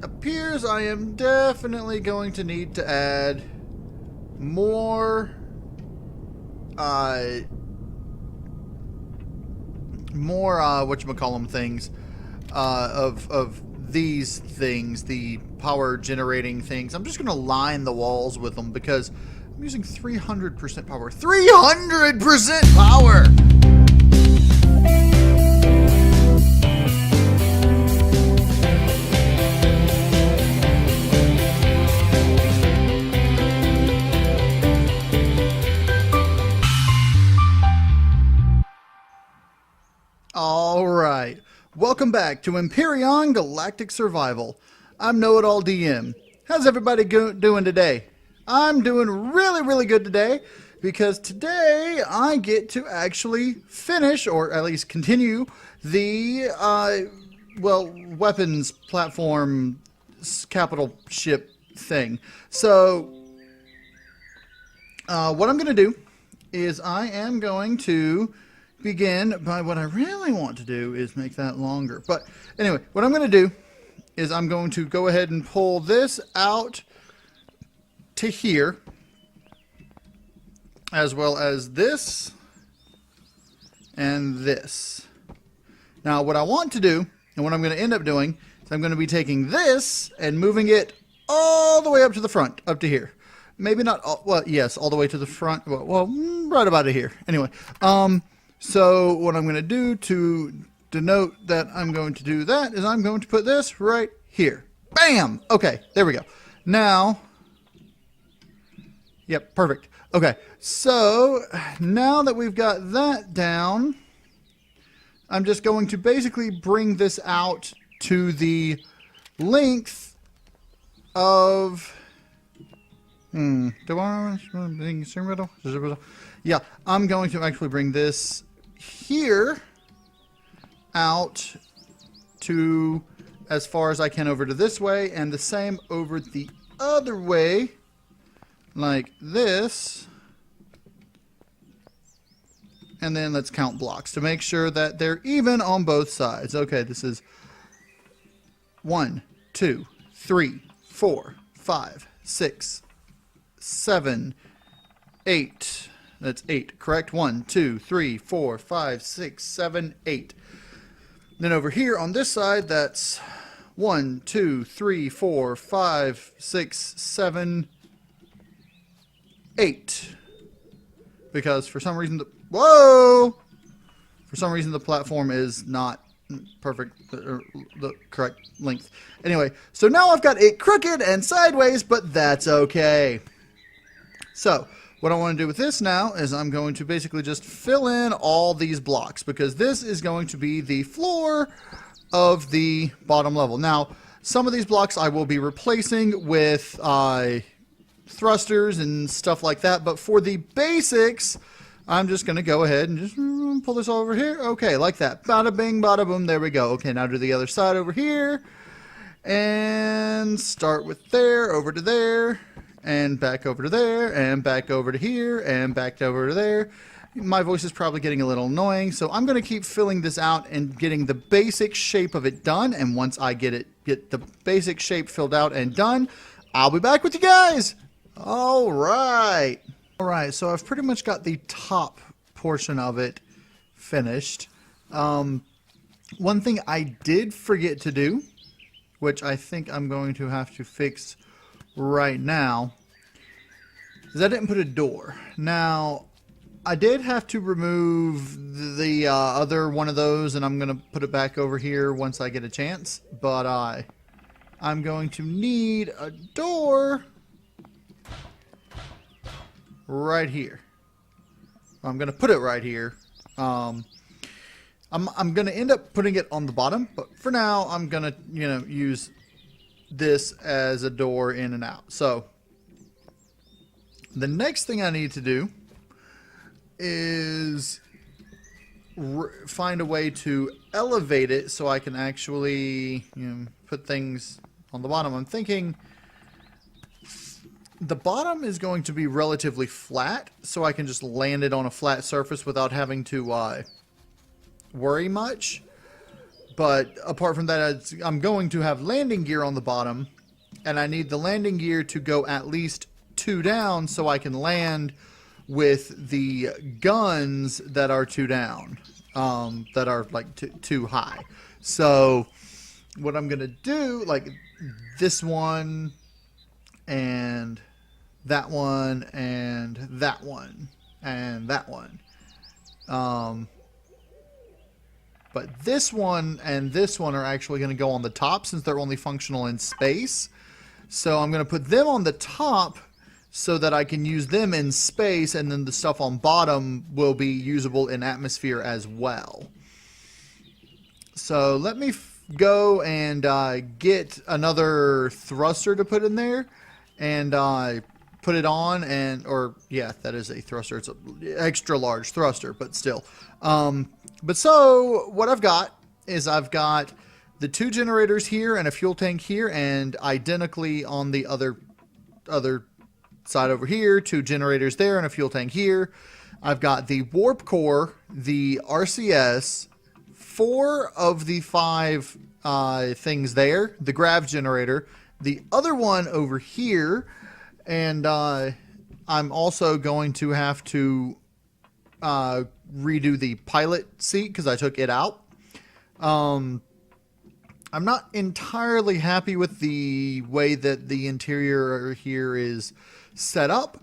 appears I am definitely going to need to add more whatchamacallem things of these things, the power generating things. I'm just going to line the walls with them because I'm using 300% power. 300% power! Alright, welcome back to Empyrion Galactic Survival. I'm KnowItAllDM. How's everybody doing today? I'm doing really good today because today I get to actually finish, or at least continue, the, weapons platform capital ship thing. So, what I'm going to do is I am going to begin by what I really want to do is make that longer. But anyway, what I'm going to do is I'm going to go ahead and pull this out to here, as well as this and this. Now what I want to do, and what I'm going to end up doing, is I'm going to be taking this and moving it all the way up to the front, up to here. Maybe not all, well, yes, all the way to the front, well, right about here. Anyway, so what I'm going to do to denote that I'm going to do that is I'm going to put this right here. Bam! Okay, there we go. Now, yep, perfect. Okay, so now that we've got that down, I'm just going to basically bring this out to the length of... Yeah, I'm going to actually bring this here out to as far as I can over to this way, and the same over the other way, like this. And then let's count blocks to make sure that they're even on both sides. Okay, this is 1, 2, 3, 4, 5, 6, 7, 8. That's 8, correct? 1, 2, 3, 4, 5, 6, 7, 8. Then over here on this side, that's 1, 2, 3, 4, 5, 6, 7, 8. Because for some reason for some reason the platform is not perfect, or the correct length. Anyway, so now I've got it crooked and sideways, but that's okay. So what I want to do with this now is I'm going to basically just fill in all these blocks, because this is going to be the floor of the bottom level. Now, some of these blocks I will be replacing with thrusters and stuff like that, but for the basics, I'm just going to go ahead and just pull this over here. Okay, like that. Bada bing, bada boom, there we go. Okay, now do the other side over here, and start with there, over to there, and back over to there, and back over to here, and back over to there. My voice is probably getting a little annoying, so I'm going to keep filling this out and getting the basic shape of it done. And once I get the basic shape filled out and done, I'll be back with you guys. All right. All right, so I've pretty much got the top portion of it finished. One thing I did forget to do, which I think I'm going to have to fix right now, is I didn't put a door. Now, I did have to remove the other one of those, and I'm going to put it back over here once I get a chance, but I'm going to need a door right here. I'm going to put it right here. I'm going to end up putting it on the bottom, but for now I'm going to, use this as a door in and out. So the next thing I need to do is find a way to elevate it so I can actually, put things on the bottom. I'm thinking the bottom is going to be relatively flat, so I can just land it on a flat surface without having to worry much. But apart from that, I'm going to have landing gear on the bottom, and I need the landing gear to go at least 2 down so I can land with the guns that are 2 down, that are like too high. So what I'm gonna do, like this one and that one and that one and that one, but this one and this one are actually going to go on the top since they're only functional in space. So I'm going to put them on the top so that I can use them in space, and then the stuff on bottom will be usable in atmosphere as well. So let me go and get another thruster to put in there and put it on, and yeah, that is a thruster. It's an extra large thruster, but still. But so what I've got is I've got the 2 generators here and a fuel tank here, and identically on the other side over here, 2 generators there and a fuel tank here. I've got the warp core, the RCS, 4 of the 5 things there, the grav generator, the other one over here, and I'm also going to have to redo the pilot seat because I took it out. I'm not entirely happy with the way that the interior here is set up,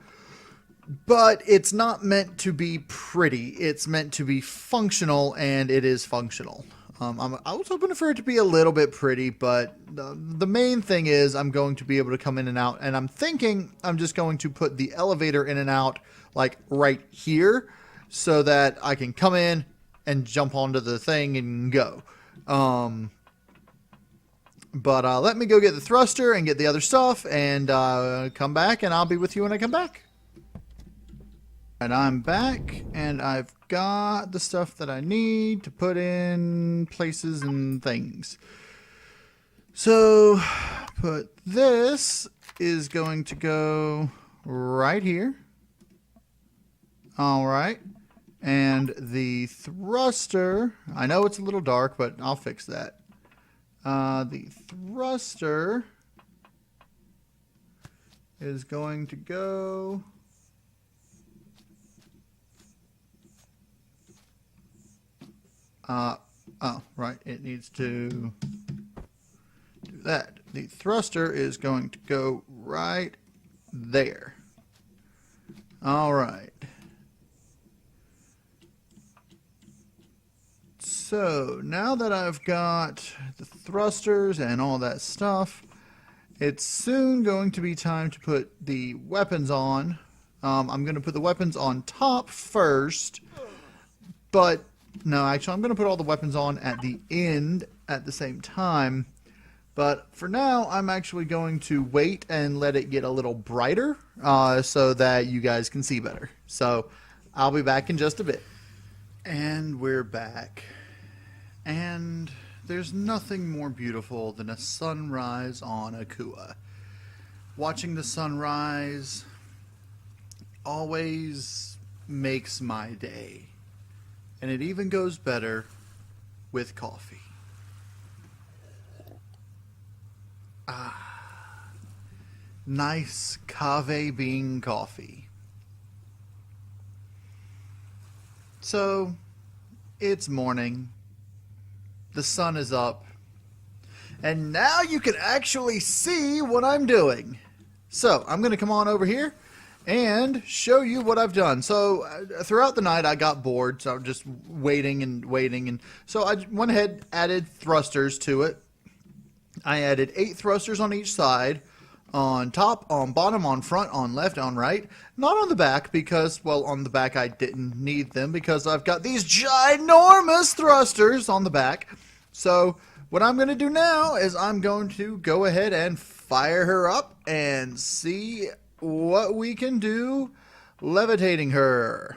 but it's not meant to be pretty. It's meant to be functional, and it is functional. I was hoping for it to be a little bit pretty, but the main thing is I'm going to be able to come in and out, and I'm thinking I'm just going to put the elevator in and out like right here so that I can come in and jump onto the thing and go. But let me go get the thruster and get the other stuff and come back, and I'll be with you when I come back. And I'm back, and I've got the stuff that I need to put in places and things. So, this is going to go right here. Alright. And the thruster, I know it's a little dark, but I'll fix that. The thruster is going to go oh, right, it needs to do that. The thruster is going to go right there. All right. So now that I've got the thrusters and all that stuff, it's soon going to be time to put the weapons on. I'm going to put the weapons on top first, but no, actually I'm going to put all the weapons on at the end at the same time. But for now, I'm actually going to wait and let it get a little brighter so that you guys can see better. So I'll be back in just a bit. And we're back. And there's nothing more beautiful than a sunrise on Akua. Watching the sunrise always makes my day. And it even goes better with coffee. Nice cave bean coffee. So, it's morning. The sun is up. And now you can actually see what I'm doing. So, I'm going to come on over here and show you what I've done. So, throughout the night I got bored, so I'm just waiting. And so I went ahead, added thrusters to it. I added 8 thrusters on each side, on top, on bottom, on front, on left, on right. Not on the back because, well, on the back I didn't need them because I've got these ginormous thrusters on the back. So what I'm going to do now is I'm going to go ahead and fire her up and see what we can do levitating her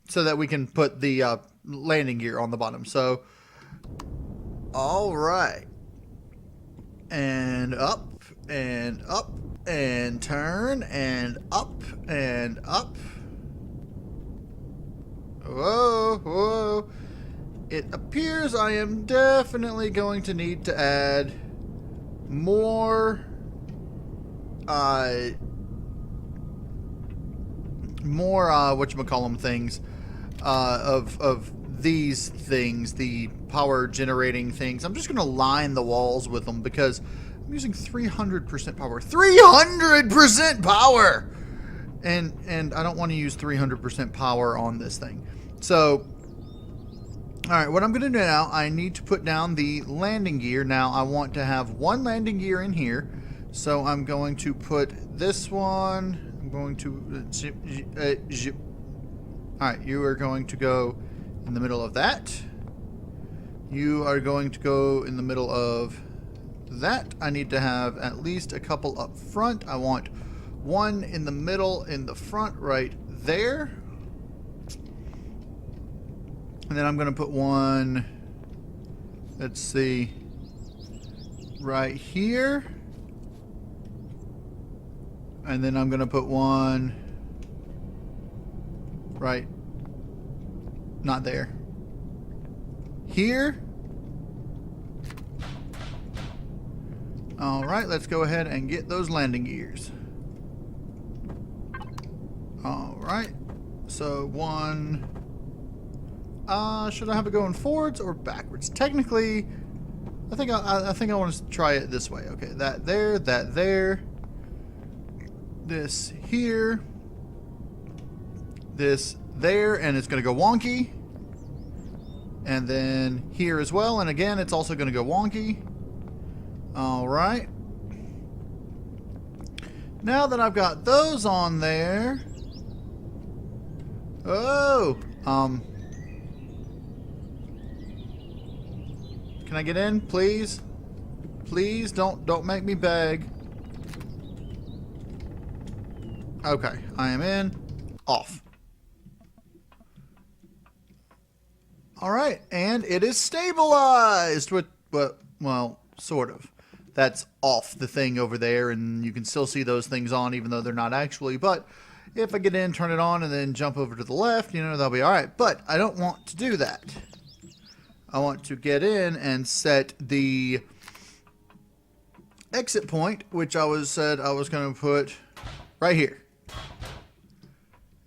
so that we can put the landing gear on the bottom. So, all right. And up, and up, and turn, and up, and up. Whoa, whoa. it appears I am definitely going to need to add more whatchamacallem things of these things, the power generating things. I'm just going to line the walls with them because I'm using 300% power. 300% power! And I don't want to use 300% power on this thing. So, alright, what I'm going to do now, I need to put down the landing gear. Now, I want to have one landing gear in here. So, I'm going to put this one. I'm going to... Alright, you are going to go in the middle of that. You are going to go in the middle of that. I need to have at least a couple up front. I want one in the middle, in the front, right there. And then I'm going to put one, let's see, right here. And then I'm going to put one right, not there, here. Alright, let's go ahead and get those landing gears. Alright, so one, should I have it going forwards or backwards? Technically, I think I want to try it this way. Okay, that there, this here, this there, and it's going to go wonky. And then here as well, and again, it's also going to go wonky. Alright. Now that I've got those on there... Oh! Can I get in, please? Please, don't make me beg. Okay, I am in. Off. Alright, and it is stabilized with, well, sort of. That's off the thing over there, and you can still see those things on even though they're not actually. But if I get in, turn it on, and then jump over to the left, you know, that'll be alright. But I don't want to do that. I want to get in and set the exit point, which I said I was going to put right here.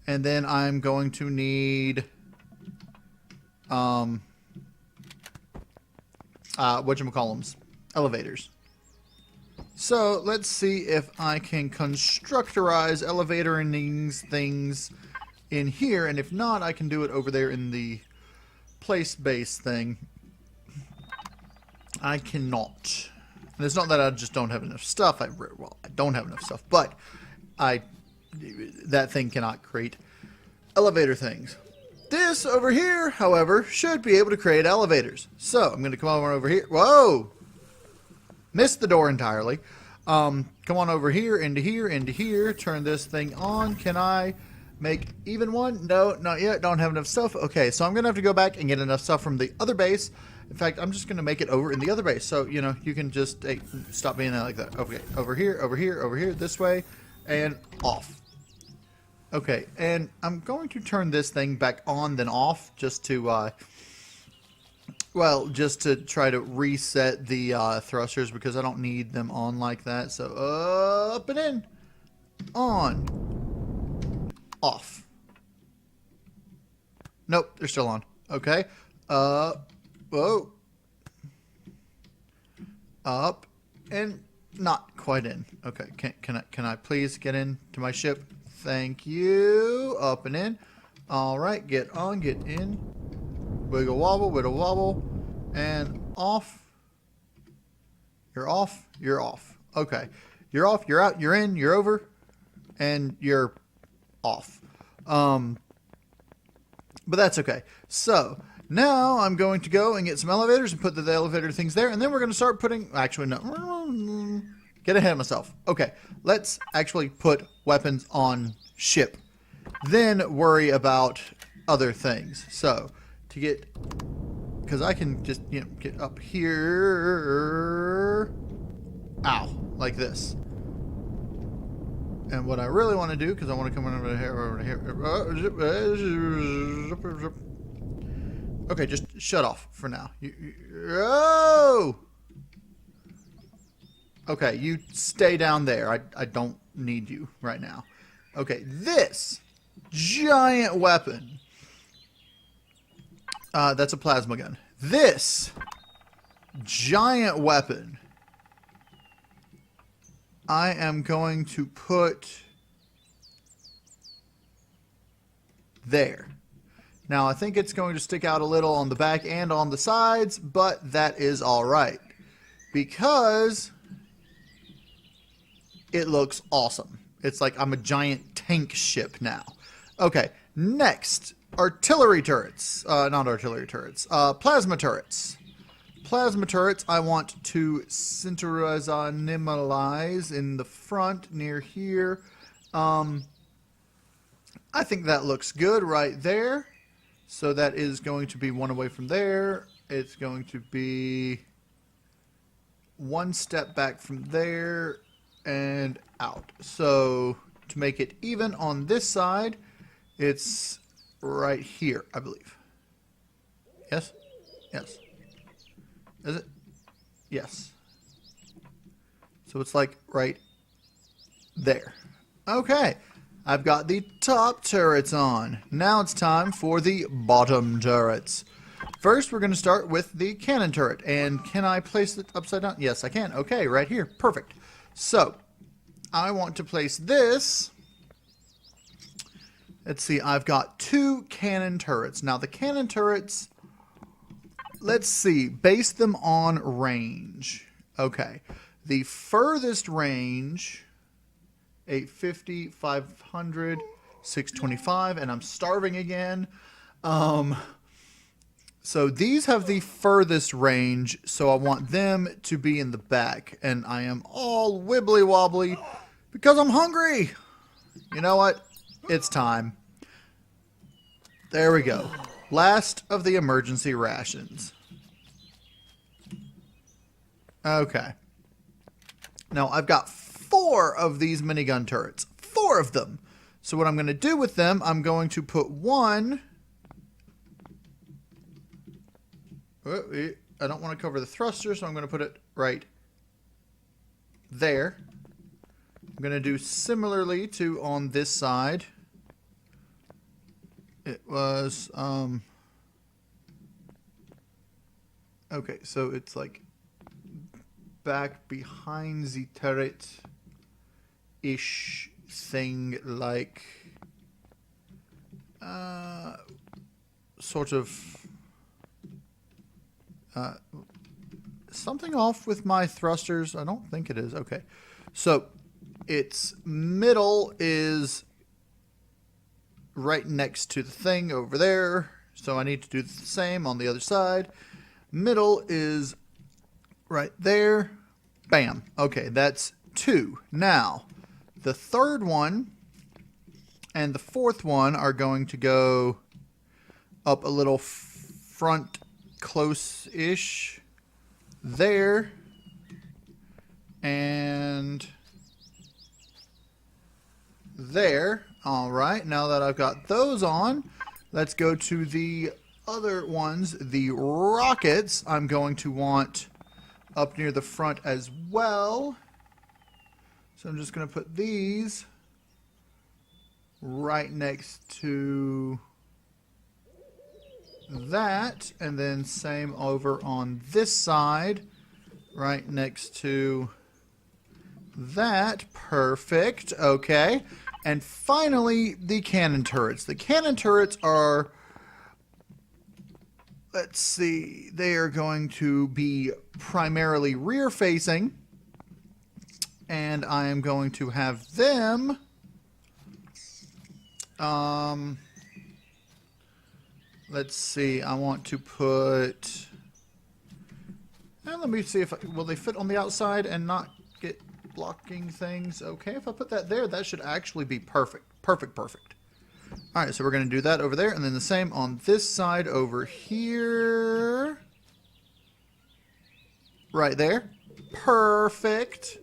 And then I'm going to need whatchamacallums, elevators. So let's see if I can constructorize elevator things in here, and if not, I can do it over there in the place-based thing. I cannot. And it's not that I just don't have enough stuff. I don't have enough stuff, but that thing cannot create elevator things. This over here, however, should be able to create elevators. So I'm going to come over here. Whoa! Missed the door entirely. Come on over here, into here, into here. Turn this thing on. Can I make even one? No, not yet. Don't have enough stuff. Okay, so I'm going to have to go back and get enough stuff from the other base. In fact, I'm just going to make it over in the other base. So, you know, you can just stop being like that. Okay, over here, over here, over here, this way, and off. Okay, and I'm going to turn this thing back on, then off, just to, well, just to try to reset the thrusters, because I don't need them on like that. So, up and in, on, off. Nope, they're still on. Okay, whoa, up, and not quite in. Okay, can I please get into my ship? Thank you. Up and in. All right, get on, get in. Wiggle wobble, and off. You're off. You're off. Okay, you're off. You're out. You're in. You're over, and you're off. But that's okay. So now I'm going to go and get some elevators and put the elevator things there, and then we're going to start putting. Actually, no. Get ahead of myself. Okay, let's actually put weapons on ship. Then worry about other things. So, to get... Because I can just, you know, get up here... Ow. Like this. And what I really want to do, because I want to come over here, Okay, just shut off for now. Oh! Okay, you stay down there. I don't need you right now. Okay, this giant weapon. That's a plasma gun. This giant weapon, I am going to put there. Now, I think it's going to stick out a little on the back and on the sides, but that is all right because it looks awesome. It's like I'm a giant tank ship now. Okay, next, artillery turrets. Not artillery turrets. Plasma turrets. Plasma turrets I want to centralize in the front near here. I think that looks good right there. So that is going to be one away from there. It's going to be one step back from there and out. So to make it even on this side, it's right here, I believe. Yes? Yes. Is it? Yes. So it's like right there. Okay. I've got the top turrets on. Now it's time for the bottom turrets. First, we're going to start with the cannon turret. And can I place it upside down? Yes, I can. Okay, right here. Perfect. So, I want to place this. Let's see, I've got 2 cannon turrets. Now, the cannon turrets, let's see, base them on range. Okay. The furthest range, 850, 500, 625, and I'm starving again. So these have the furthest range, so I want them to be in the back. And I am all wibbly wobbly because I'm hungry. You know what? It's time. There we go. Last of the emergency rations. Okay. Now I've got 4 of these minigun turrets. 4 of them. So what I'm going to do with them, I'm going to put one. I don't want to cover the thruster, so I'm going to put it right there. I'm going to do similarly to on this side. It was, okay, so it's like back behind the turret-ish thing, like, sort of, something off with my thrusters. I don't think it is. Okay. So its middle is right next to the thing over there. So I need to do the same on the other side. Middle is right there. Bam. Okay, that's 2. Now, the third one and the fourth one are going to go up a little front close-ish there. And there. All right, now that I've got those on, let's go to the other ones. The rockets I'm going to want up near the front as well. So I'm just going to put these right next to that, and then same over on this side, right next to that. Perfect. Okay. And finally, the cannon turrets. The cannon turrets are, let's see, they are going to be primarily rear facing, and I am going to have them let's see, I want to put, and let me see if will they fit on the outside and not get blocking things. Okay, if I put that there, that should actually be perfect. Perfect. Alright, so we're going to do that over there, and then the same on this side over here. Right there. Perfect.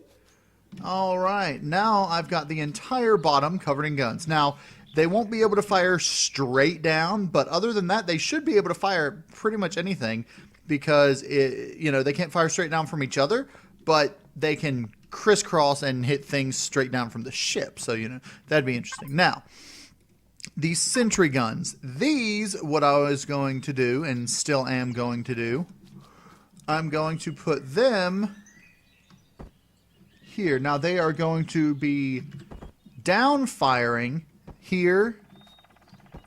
Alright, now I've got the entire bottom covered in guns. Now, They won't be able to fire straight down, but other than that, they should be able to fire pretty much anything because they can't fire straight down from each other, but they can crisscross and hit things straight down from the ship. So, that'd be interesting. Now, these sentry guns. These, what I was going to do, and still am going to do, I'm going to put them here. Now, they are going to be down firing here,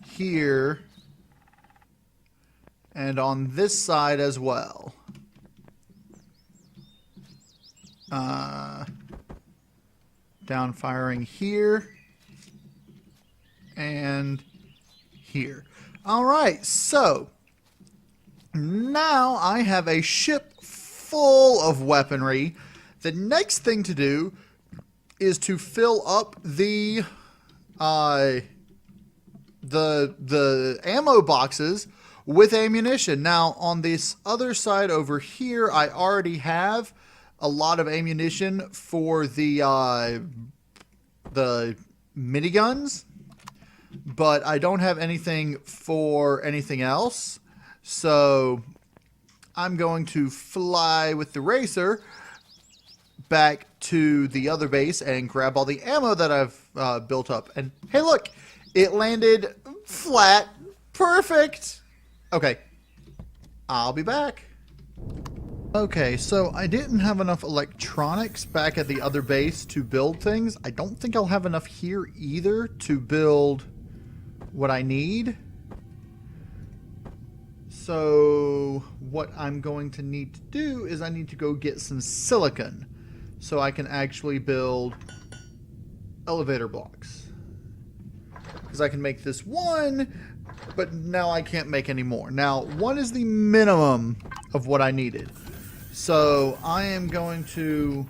here, and on this side as well. Down firing here and here. All right, so now I have a ship full of weaponry. The next thing to do is to fill up the ammo boxes with ammunition. Now, on this other side over here, I already have a lot of ammunition for the miniguns, but I don't have anything for anything else. So I'm going to fly with the racer back to the other base and grab all the ammo that I've built up. And hey, look, it landed flat. Perfect. Okay, I'll be back. Okay, so I didn't have enough electronics back at the other base to build things. I don't think I'll have enough here either to build what I need. So what I'm going to need to do is I need to go get some silicon so I can actually build elevator blocks. Because I can make this one, but now I can't make any more. Now, one is the minimum of what I needed. So I am going to...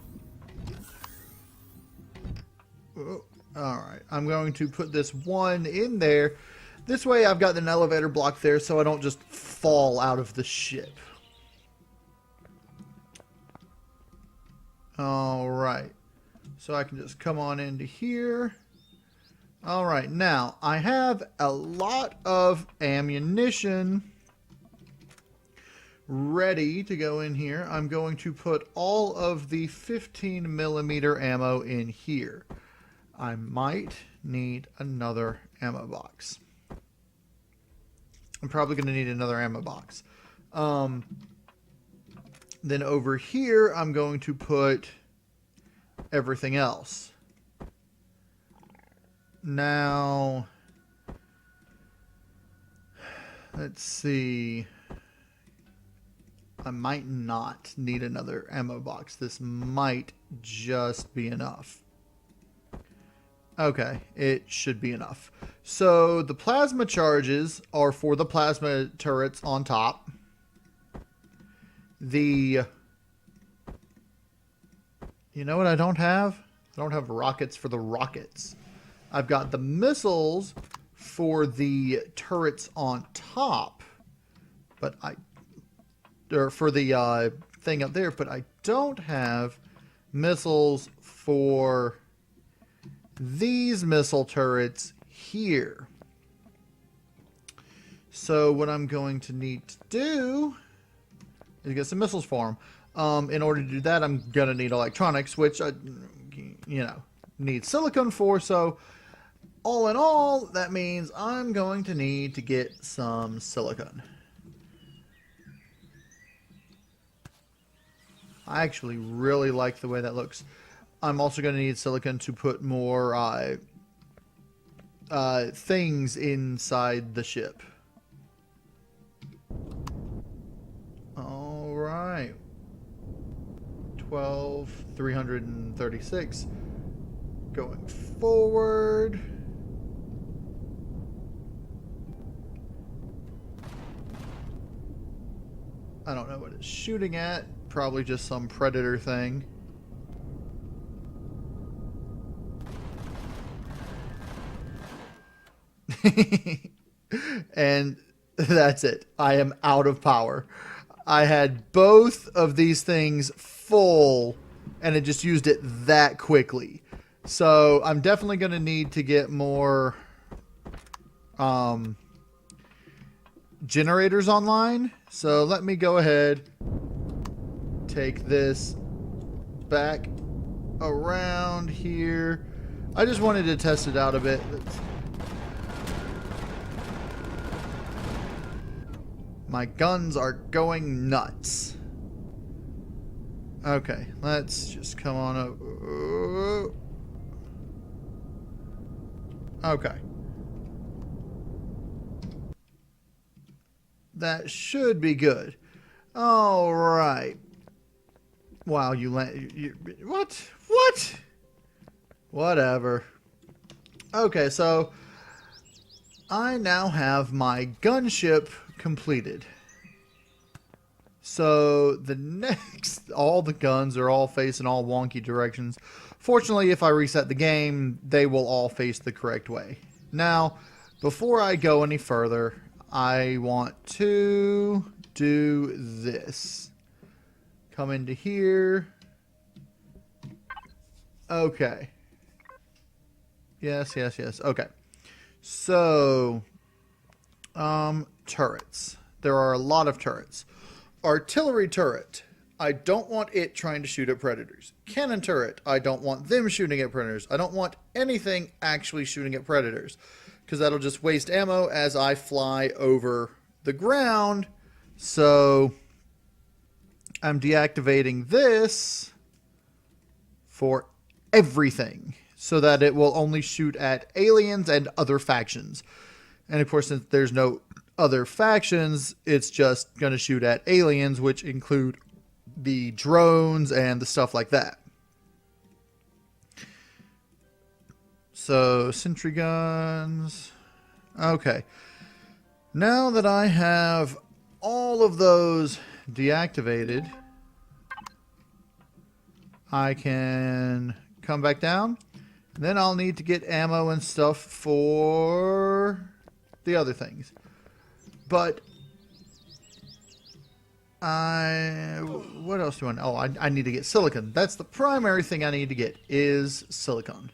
Alright, I'm going to put this one in there. This way I've got an elevator block there so I don't just fall out of the ship. Alright, so I can just come on into here. Alright, now I have a lot of ammunition ready to go in here. I'm going to put all of the 15mm ammo in here. I might need another ammo box. I'm probably going to need another ammo box. Then over here, I'm going to put everything else. Now, let's see. I might not need another ammo box. This might just be enough. Okay, it should be enough. So the plasma charges are for the plasma turrets on top. You know what I don't have? I don't have rockets for the rockets. I've got the missiles for the turrets on top, but for the thing up there, but I don't have missiles for these missile turrets here. So what I'm going to need to do is get some missiles for them. In order to do that, I'm going to need electronics, which I, need silicon for. So all in all, that means I'm going to need to get some silicon. I actually really like the way that looks. I'm also going to need silicon to put more things inside the ship. All right. 336. Going forward. I don't know what it's shooting at. Probably just some predator thing. And that's it. I am out of power. I had both of these things full and it just used it that quickly. So I'm definitely going to need to get more generators online. So let me go ahead, take this back around here. I just wanted to test it out a bit. My guns are going nuts. Okay, let's just come on up. Okay. That should be good. All right. Wow, you what? What? Whatever. Okay, so I now have my gunship completed. So the next, all the guns are all facing all wonky directions. Fortunately, if I reset the game, they will all face the correct way. Now, before I go any further, I want to do this. Come into here. Okay. Yes. Okay. So, turrets. There are a lot of turrets. Artillery turret. I don't want it trying to shoot at predators. Cannon turret. I don't want them shooting at predators. I don't want anything actually shooting at predators, because that'll just waste ammo as I fly over the ground. So I'm deactivating this for everything so that it will only shoot at aliens and other factions. And of course, since there's no other factions, it's just going to shoot at aliens, which include the drones and the stuff like that. So, sentry guns. Okay. Now that I have all of those deactivated, I can come back down. Then I'll need to get ammo and stuff for the other things. But what else do I know? Oh, I need to get silicon. That's the primary thing I need to get is silicon.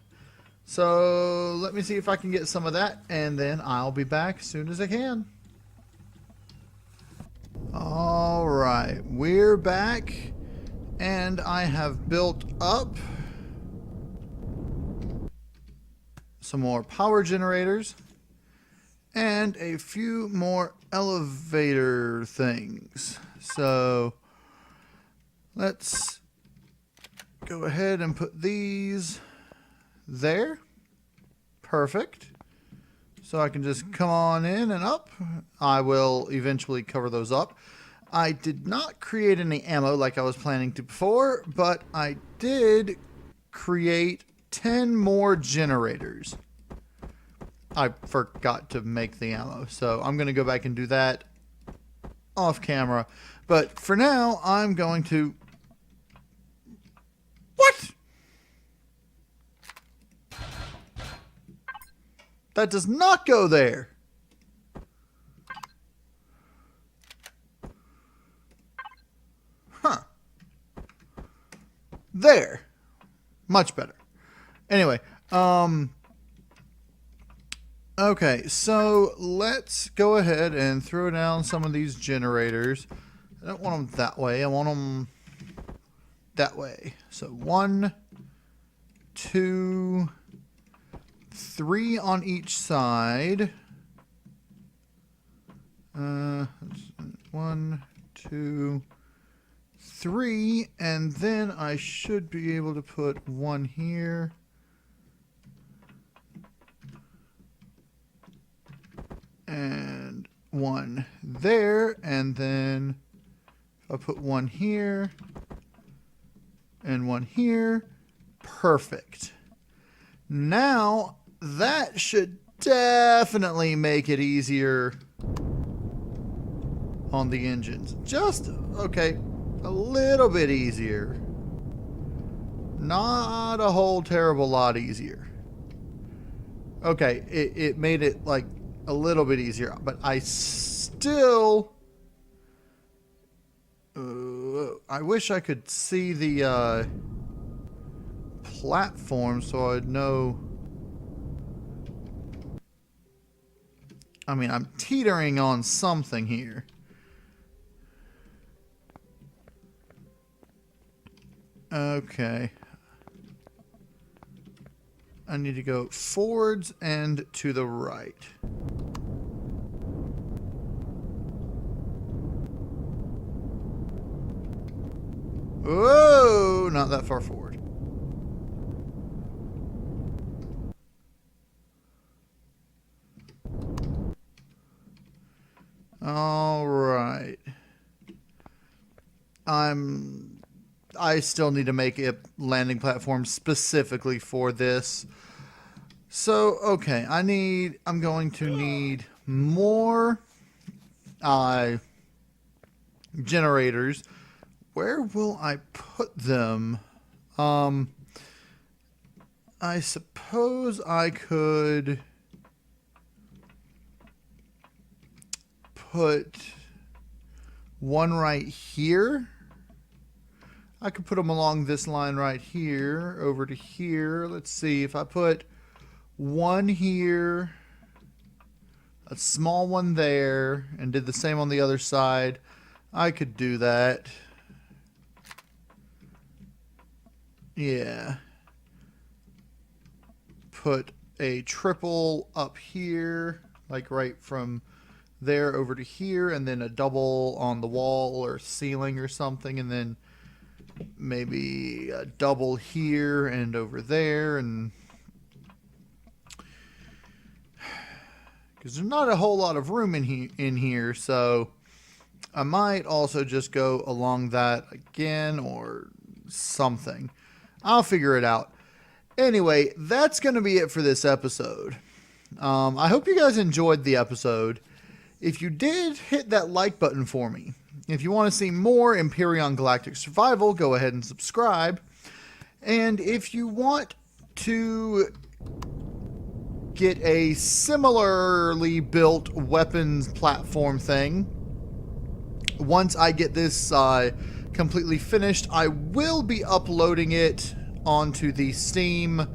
So let me see if I can get some of that, and then I'll be back as soon as I can. All right, we're back, and I have built up some more power generators and a few more elevator things. So let's go ahead and put these there. Perfect. So I can just come on in and up. I will eventually cover those up. I did not create any ammo like I was planning to before, but I did create 10 more generators. I forgot to make the ammo, so I'm going to go back and do that off camera. But for now, I'm going to... What? That does not go there. Huh. There. Much better. Anyway, okay, so let's go ahead and throw down some of these generators. I don't want them that way. I want them that way. So 1, 2, 3 on each side. 1, 2, 3, and then I should be able to put 1 here. And 1 there, and then I'll put 1 here and 1 here. Perfect. Now that should definitely make it easier on the engines. Just, okay, a little bit easier. Not a whole terrible lot easier. Okay, it made it like a little bit easier, but I still I wish I could see the platform so I'd know I mean, I'm teetering on something here. Okay. I need to go forwards and to the right. Whoa! Not that far forward. All right. I still need to make a landing platform specifically for this. So, okay, I'm going to need more generators. Where will I put them? I suppose I could put one right here. I could put them along this line right here, over to here. Let's see, if I put one here, a small one there, and did the same on the other side, I could do that. Yeah. Put a triple up here, like right from there over to here, and then a double on the wall or ceiling or something, and then maybe a double here and over there, and because there's not a whole lot of room in here, so I might also just go along that again or something. I'll figure it out. Anyway, that's going to be it for this episode. I hope you guys enjoyed the episode. If you did, hit that like button for me. If you want to see more Empyrion Galactic Survival, go ahead and subscribe. And if you want to get a similarly built weapons platform thing, once I get this completely finished, I will be uploading it onto the Steam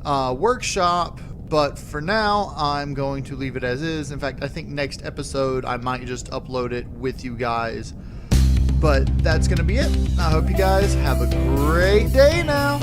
workshop. But for now, I'm going to leave it as is. In fact, I think next episode, I might just upload it with you guys. But that's going to be it. I hope you guys have a great day now.